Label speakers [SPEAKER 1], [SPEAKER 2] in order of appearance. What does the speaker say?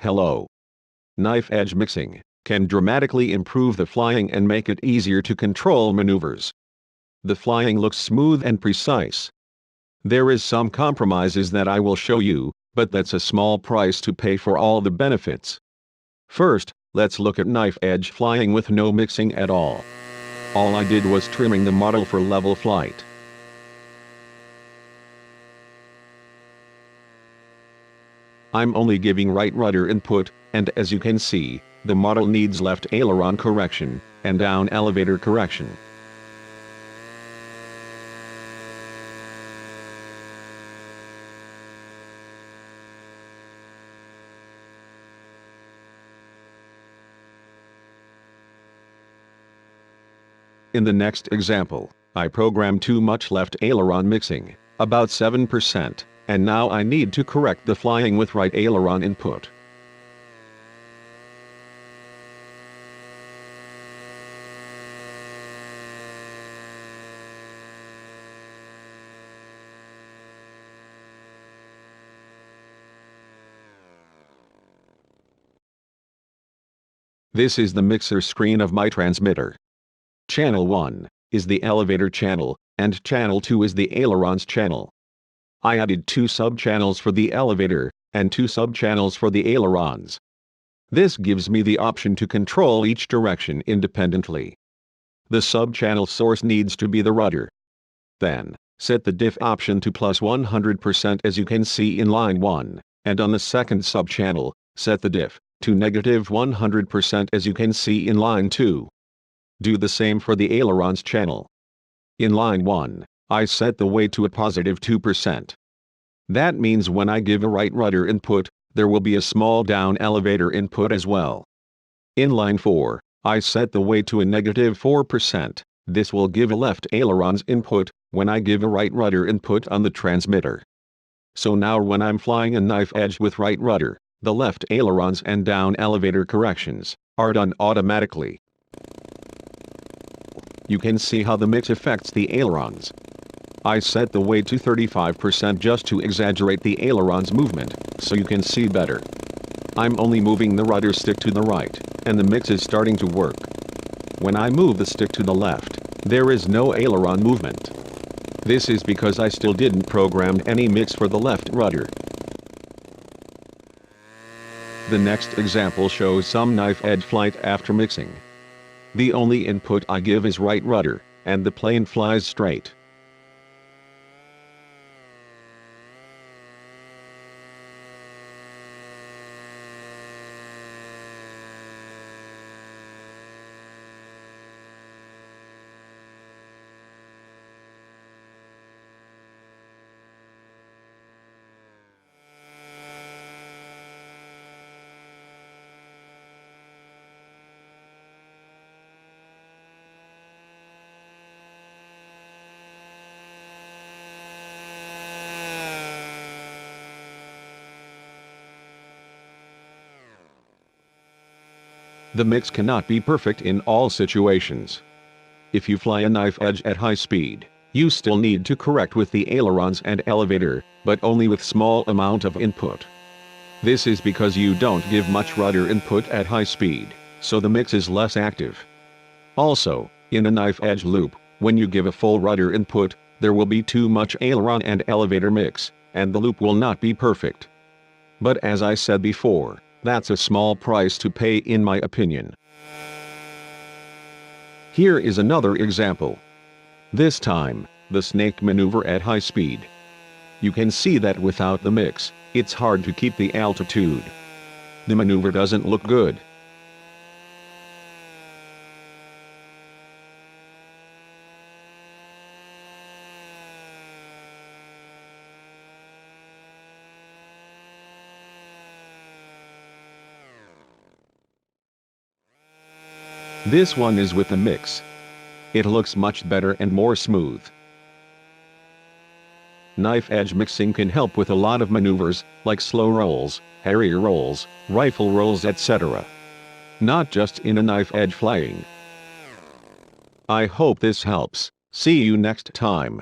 [SPEAKER 1] Hello. Knife edge mixing can dramatically improve the flying and make it easier to control maneuvers. The flying looks smooth and precise. There is some compromises that I will show you, but that's a small price to pay for all the benefits. First, let's look at knife edge flying with no mixing at all. All I did was trimming the model for level flight. I'm only giving right rudder input, and as you can see, the model needs left aileron correction, and down elevator correction. In the next example, I programmed too much left aileron mixing, about 7%, and now I need to correct the flying with right aileron input. This is the mixer screen of my transmitter. Channel 1 is the elevator channel, and channel 2 is the ailerons channel. I added 2 sub-channels for the elevator, and 2 sub-channels for the ailerons. This gives me the option to control each direction independently. The sub-channel source needs to be the rudder. Then, set the diff option to plus 100% as you can see in line 1, and on the second sub-channel, set the diff to negative 100% as you can see in line 2. Do the same for the ailerons channel. In line 1, I set the weight to a positive 2%. That means when I give a right rudder input, there will be a small down elevator input as well. In line 4, I set the weight to a negative 4%. This will give a left ailerons input when I give a right rudder input on the transmitter. So now when I'm flying a knife edge with right rudder, the left ailerons and down elevator corrections are done automatically. You can see how the mix affects the ailerons. I set the weight to 35% just to exaggerate the ailerons movement, so you can see better. I'm only moving the rudder stick to the right, and the mix is starting to work. When I move the stick to the left, there is no aileron movement. This is because I still didn't program any mix for the left rudder. The next example shows some knife edge flight after mixing. The only input I give is right rudder, and the plane flies straight. The mix cannot be perfect in all situations. If you fly a knife edge at high speed, you still need to correct with the ailerons and elevator, but only with small amount of input. This is because you don't give much rudder input at high speed, so the mix is less active. Also, in a knife edge loop, when you give a full rudder input, there will be too much aileron and elevator mix, and the loop will not be perfect. But as I said before, that's a small price to pay in my opinion. Here is another example. This time, the snake maneuver at high speed. You can see that without the mix, it's hard to keep the altitude. The maneuver doesn't look good. This one is with the mix. It looks much better and more smooth. Knife edge mixing can help with a lot of maneuvers, like slow rolls, Harrier rolls, rifle rolls, etc. Not just in a knife edge flying. I hope this helps. See you next time.